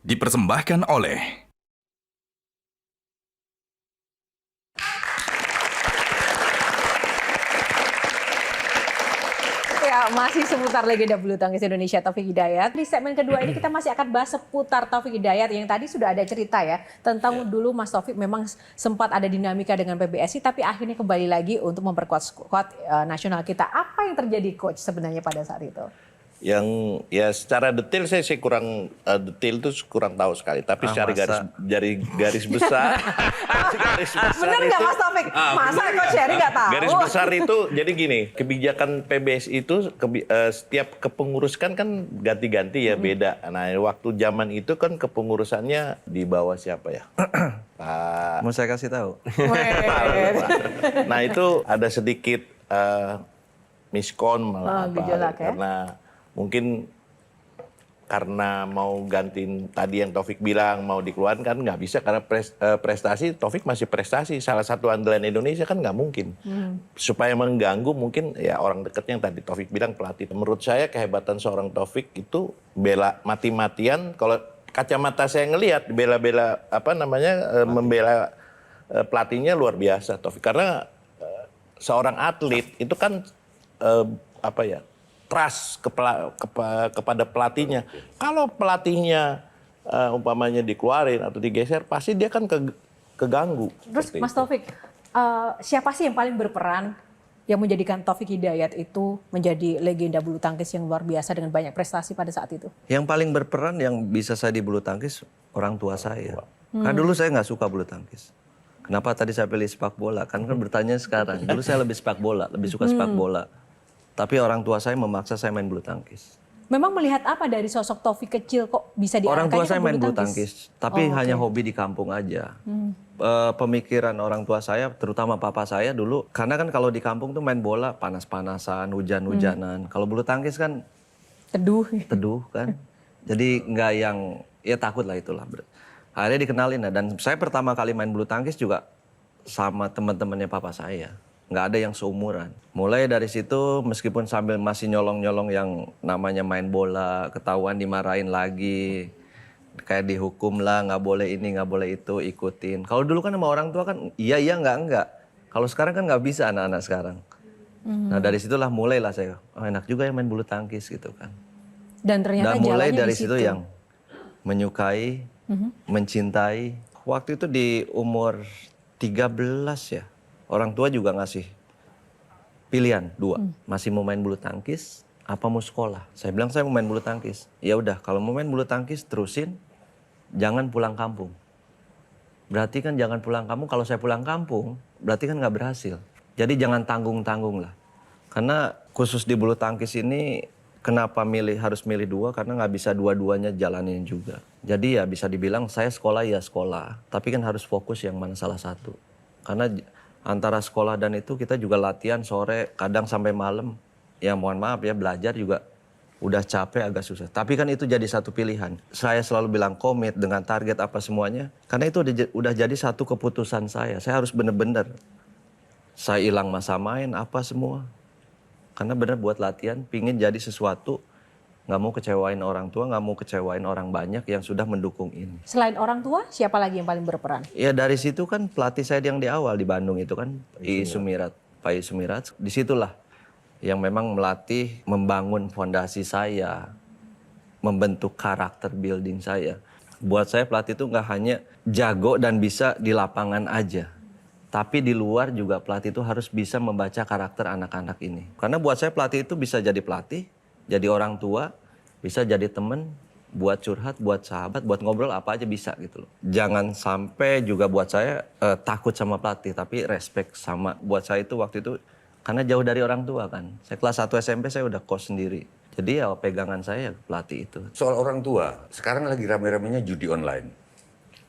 Dipersembahkan oleh Ya, masih seputar legenda bulu tangkis Indonesia Taufik Hidayat. Di segmen kedua ini kita masih akan bahas seputar Taufik Hidayat yang tadi sudah ada cerita ya tentang dulu Mas Taufik memang sempat ada dinamika dengan PBSI tapi akhirnya kembali lagi untuk memperkuat skuad nasional kita. Apa yang terjadi coach sebenarnya pada saat itu? Yang ya secara detail saya kurang detail itu kurang tahu sekali. Tapi secara garis besar, Bener nggak Mas Taufik? Masa coach Heri nggak tahu? garis besar itu jadi gini, kebijakan PBSI itu setiap kepengurusan kan ganti-ganti ya beda. Nah waktu zaman itu kan kepengurusannya di bawah siapa ya? Pak. Mau saya kasih tahu? Nah itu ada sedikit miskon malah gejolak ya? karena mungkin karena mau gantiin tadi yang Taufik bilang mau dikeluarkan nggak bisa karena prestasi Taufik masih prestasi salah satu andalan Indonesia kan nggak mungkin supaya mengganggu mungkin ya orang dekatnya yang tadi Taufik bilang pelatih. Menurut saya kehebatan seorang Taufik itu bela mati-matian kalau kacamata saya ngelihat bela-bela membela pelatihnya luar biasa Taufik karena seorang atlet itu kan trust kepada pelatihnya. Kalau pelatihnya umpamanya dikeluarin atau digeser, pasti dia kan keganggu. Terus Mas Taufik, siapa sih yang paling berperan yang menjadikan Taufik Hidayat itu menjadi legenda bulu tangkis yang luar biasa dengan banyak prestasi pada saat itu? Yang paling berperan yang bisa saya di bulu tangkis orang tua saya. Karena dulu saya nggak suka bulu tangkis. Kenapa tadi saya pilih sepak bola? Kan bertanya sekarang. Dulu saya lebih sepak bola, lebih suka sepak bola. Tapi orang tua saya memaksa saya main bulu tangkis. Memang melihat apa dari sosok Taufik kecil kok bisa diarahkannya Orang tua ke saya main bulu tangkis, tapi hanya hobi di kampung aja. Pemikiran orang tua saya, terutama papa saya dulu, karena kan kalau di kampung tuh main bola panas-panasan, hujan-hujanan. Kalau bulu tangkis kan teduh kan. Jadi nggak yang, ya takut lah itulah. Akhirnya dikenalin lah. Dan saya pertama kali main bulu tangkis juga sama teman-temannya papa saya. Nggak ada yang seumuran. Mulai dari situ meskipun sambil masih nyolong-nyolong yang namanya main bola, ketahuan dimarahin lagi. Kayak dihukum lah, nggak boleh ini, nggak boleh itu, ikutin. Kalau dulu kan sama orang tua kan iya, enggak. Kalau sekarang kan nggak bisa anak-anak sekarang. Nah dari situlah mulailah saya, enak juga yang main bulu tangkis gitu kan. Dan ternyata mulai jalannya dari di situ yang menyukai, mencintai. Waktu itu di umur 13 ya. Orang tua juga ngasih pilihan 2. Masih mau main bulu tangkis apa mau sekolah? Saya bilang saya mau main bulu tangkis. Ya udah, kalau mau main bulu tangkis terusin, jangan pulang kampung. Berarti kan jangan pulang kampung, kalau saya pulang kampung berarti kan nggak berhasil. Jadi jangan tanggung-tanggung lah. Karena khusus di bulu tangkis ini kenapa harus milih 2? Karena nggak bisa dua-duanya jalanin juga. Jadi ya bisa dibilang saya sekolah ya sekolah. Tapi kan harus fokus yang mana salah satu. Karena antara sekolah dan itu kita juga latihan sore, kadang sampai malam. Ya mohon maaf ya, belajar juga udah capek agak susah. Tapi kan itu jadi satu pilihan. Saya selalu bilang komit dengan target apa semuanya. Karena itu udah jadi satu keputusan saya. Saya harus bener-bener. Saya hilang masa main, apa semua. Karena bener buat latihan, pingin jadi sesuatu. Nggak mau kecewain orang tua, nggak mau kecewain orang banyak yang sudah mendukung ini. Selain orang tua, siapa lagi yang paling berperan? Ya dari situ kan pelatih saya yang di awal di Bandung itu kan, Pak Sumirat. Disitulah yang memang melatih, membangun fondasi saya, membentuk karakter building saya. Buat saya pelatih itu nggak hanya jago dan bisa di lapangan aja. Tapi di luar juga pelatih itu harus bisa membaca karakter anak-anak ini. Karena buat saya pelatih itu bisa jadi pelatih, jadi orang tua, bisa jadi teman, buat curhat, buat sahabat, buat ngobrol apa aja bisa gitu loh. Jangan sampai juga buat saya takut sama pelatih, tapi respect sama buat saya itu waktu itu karena jauh dari orang tua kan. Saya kelas 1 SMP saya udah kos sendiri. Jadi ya pegangan saya pelatih itu. Soal orang tua, sekarang lagi rame-ramenya judi online.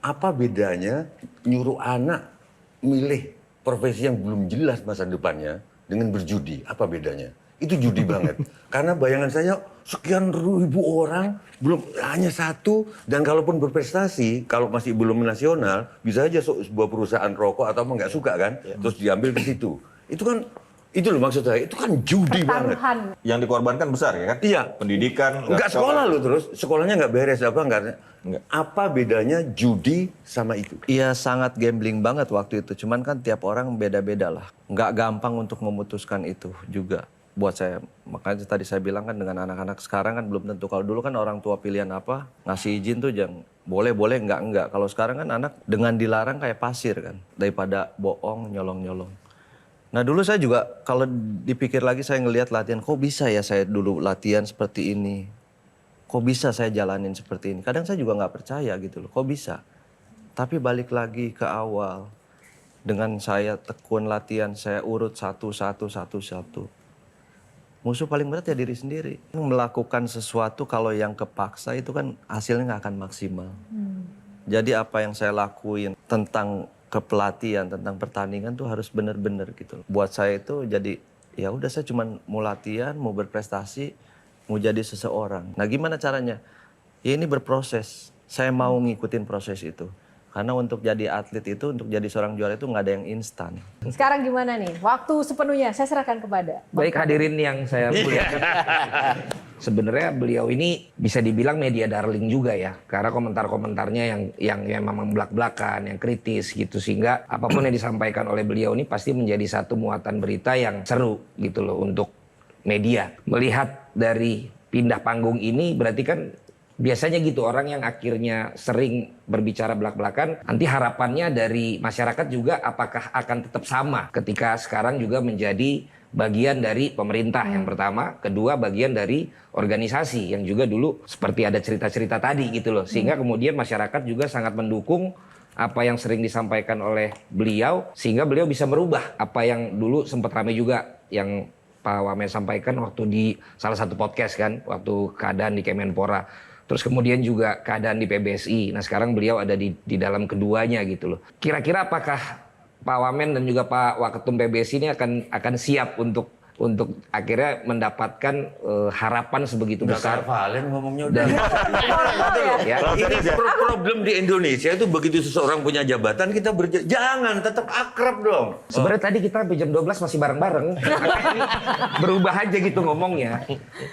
Apa bedanya nyuruh anak milih profesi yang belum jelas masa depannya dengan berjudi? Apa bedanya? Itu judi banget. Karena bayangan saya sekian ribu orang, belum hanya satu. Dan kalaupun berprestasi, kalau masih belum nasional, bisa aja sebuah perusahaan rokok atau nggak suka kan, terus diambil ke situ. Itu kan Itu loh maksud saya, itu kan judi banget. Taruhan. Yang dikorbankan besar ya kan? Iya. Pendidikan. Enggak sekolah loh terus, sekolahnya nggak beres apa enggak. Nggak. Apa bedanya judi sama itu? Iya sangat gambling banget waktu itu. Cuman kan tiap orang beda-beda lah. Nggak gampang untuk memutuskan itu juga buat saya. Makanya tadi saya bilang kan dengan anak-anak sekarang kan belum tentu. Kalau dulu kan orang tua pilihan apa, ngasih izin tuh jangan boleh, enggak. Kalau sekarang kan anak dengan dilarang kayak pasir kan. Daripada bohong, nyolong-nyolong. Nah dulu saya juga kalau dipikir lagi saya ngelihat latihan, kok bisa ya saya dulu latihan seperti ini? Kok bisa saya jalanin seperti ini? Kadang saya juga nggak percaya gitu loh, kok bisa? Tapi balik lagi ke awal, dengan saya tekun latihan, saya urut satu. Musuh paling berat ya diri sendiri. Melakukan sesuatu kalau yang kepaksa itu kan hasilnya nggak akan maksimal. Jadi apa yang saya lakuin tentang kepelatihan, tentang pertandingan tuh harus benar-benar gitu. Buat saya itu jadi ya udah saya cuma mau latihan, mau berprestasi, mau jadi seseorang. Nah gimana caranya? Ya ini berproses. Saya mau ngikutin proses itu. Karena untuk jadi atlet itu, untuk jadi seorang juara itu nggak ada yang instan. Sekarang gimana nih? Waktu sepenuhnya saya serahkan kepada Baik hadirin yang saya muliakan. Sebenarnya beliau ini bisa dibilang media darling juga ya. Karena komentar-komentarnya yang memang belak-belakan, yang kritis gitu. Sehingga apapun yang disampaikan oleh beliau ini pasti menjadi satu muatan berita yang seru gitu loh untuk media. Melihat dari pindah panggung ini berarti kan biasanya gitu orang yang akhirnya sering berbicara belak-belakan, nanti harapannya dari masyarakat juga apakah akan tetap sama ketika sekarang juga menjadi bagian dari pemerintah yang pertama, kedua bagian dari organisasi yang juga dulu seperti ada cerita-cerita tadi gitu loh. Sehingga kemudian masyarakat juga sangat mendukung apa yang sering disampaikan oleh beliau sehingga beliau bisa merubah apa yang dulu sempat ramai juga yang Pak Wamen sampaikan waktu di salah satu podcast kan, waktu keadaan di Kemenpora. Terus kemudian juga keadaan di PBSI. Nah sekarang beliau ada di dalam keduanya gitu loh. Kira-kira apakah Pak Wamen dan juga Pak Waketum PBSI ini akan siap untuk akhirnya mendapatkan harapan sebegitu besar. Valen ngomongnya udah. Ya, Ini problem di Indonesia itu begitu seseorang punya jabatan kita jangan tetap akrab dong. sebenarnya tadi kita sampai jam 12 masih bareng-bareng. Berubah aja gitu ngomongnya.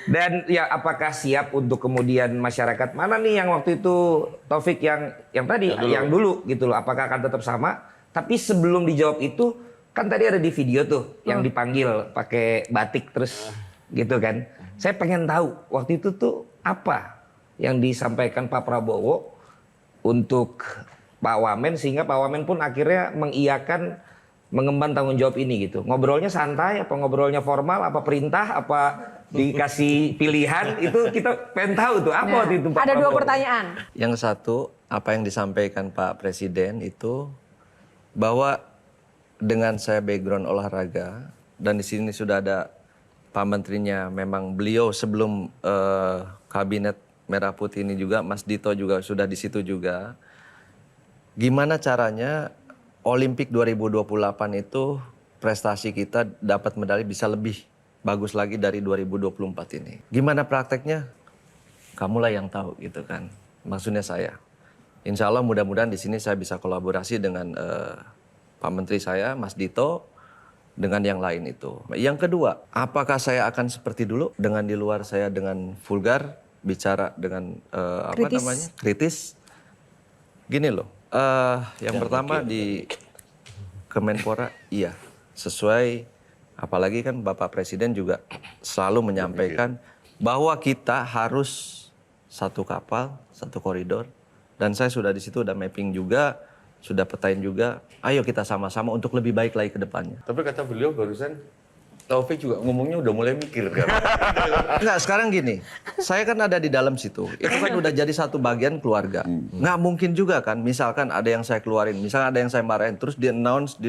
Dan ya apakah siap untuk kemudian masyarakat mana nih yang waktu itu Taufik yang tadi yang dulu gitu loh. Apakah akan tetap sama? Tapi sebelum dijawab itu kan tadi ada di video tuh yang dipanggil pakai batik terus gitu kan. Saya pengen tahu waktu itu tuh apa yang disampaikan Pak Prabowo untuk Pak Wamen sehingga Pak Wamen pun akhirnya mengiyakan mengemban tanggung jawab ini gitu. Ngobrolnya santai apa ngobrolnya formal apa perintah apa dikasih pilihan itu kita pengen tahu tuh apa waktu itu Pak Ada dua Prabowo. pertanyaan. Yang satu, apa yang disampaikan Pak Presiden itu bahwa dengan saya background olahraga dan di sini sudah ada Pak Menterinya, memang beliau sebelum kabinet Merah Putih ini juga, Mas Dito juga sudah di situ juga. Gimana caranya Olimpik 2028 itu prestasi kita dapat medali bisa lebih bagus lagi dari 2024 ini. Gimana prakteknya? Kamulah yang tahu gitu kan. Maksudnya saya. Insya Allah mudah-mudahan di sini saya bisa kolaborasi dengan Pak Menteri saya, Mas Dito, dengan yang lain itu. Yang kedua, apakah saya akan seperti dulu dengan di luar saya dengan vulgar, bicara dengan kritis? Gini loh, yang pertama di Kemenpora, iya, sesuai, apalagi kan Bapak Presiden juga selalu menyampaikan bahwa kita harus satu kapal, satu koridor, dan saya sudah di situ udah mapping juga. Sudah petain juga, ayo kita sama-sama untuk lebih baik lagi ke depannya. Tapi kata beliau barusan, Taufik juga ngomongnya udah mulai mikir kan. Enggak, sekarang gini, saya kan ada di dalam situ. Itu kan udah jadi satu bagian keluarga. Nggak mungkin juga kan, misalkan ada yang saya keluarin, misalkan ada yang saya marahin, terus di-announce,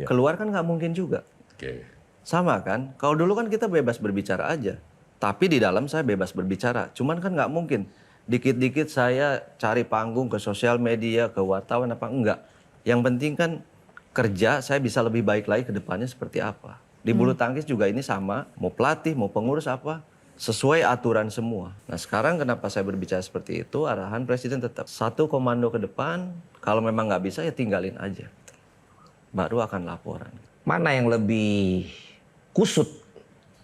keluar kan nggak mungkin juga. Oke. Sama kan, kalau dulu kan kita bebas berbicara aja. Tapi di dalam saya bebas berbicara, cuman kan nggak mungkin. Dikit-dikit saya cari panggung ke sosial media, ke wartawan apa enggak. Yang penting kan kerja saya bisa lebih baik lagi ke depannya seperti apa. Di bulu tangkis juga ini sama, mau pelatih, mau pengurus apa, sesuai aturan semua. Nah sekarang kenapa saya berbicara seperti itu, arahan Presiden tetap satu komando ke depan, kalau memang nggak bisa ya tinggalin aja. Baru akan laporan. Mana yang lebih kusut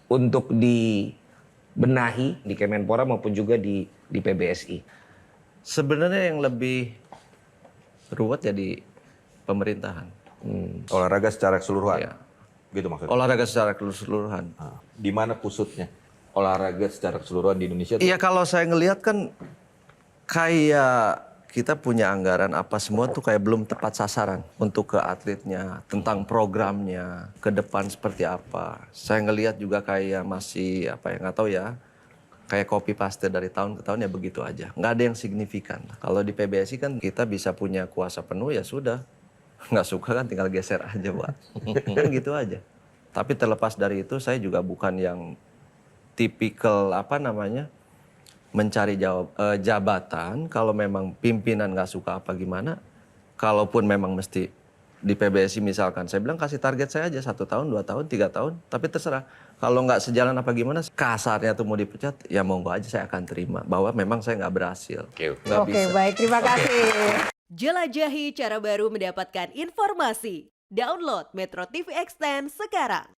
untuk dibenahi di Kemenpora maupun juga di PBSI. Sebenarnya yang lebih ruwet jadi pemerintahan. Olahraga secara keseluruhan. Iya. Gitu maksudnya. Olahraga secara keseluruhan. Nah, di mana kusutnya? Olahraga secara keseluruhan di Indonesia. Iya, kalau saya ngelihat kan kayak kita punya anggaran apa semua tuh kayak belum tepat sasaran untuk ke atletnya, tentang programnya, ke depan seperti apa. Saya ngelihat juga kayak masih apa ya, nggak tahu ya, kayak copy paste dari tahun ke tahun ya begitu aja. Nggak ada yang signifikan. Kalau di PBSI kan kita bisa punya kuasa penuh ya sudah. Nggak suka kan tinggal geser aja buat. Kan gitu aja. Tapi terlepas dari itu saya juga bukan yang tipikal apa namanya, mencari jabatan kalau memang pimpinan nggak suka apa gimana. Kalaupun memang mesti di PBSI misalkan, saya bilang kasih target saya aja 1 tahun, 2 tahun, 3 tahun, tapi terserah. Kalau nggak sejalan apa gimana, kasarnya tuh mau dipecat, ya monggo aja saya akan terima. Bahwa memang saya nggak berhasil. Nggak Oke, bisa. baik, terima kasih. Jelajahi cara baru mendapatkan informasi. Download Metro TV Extend sekarang.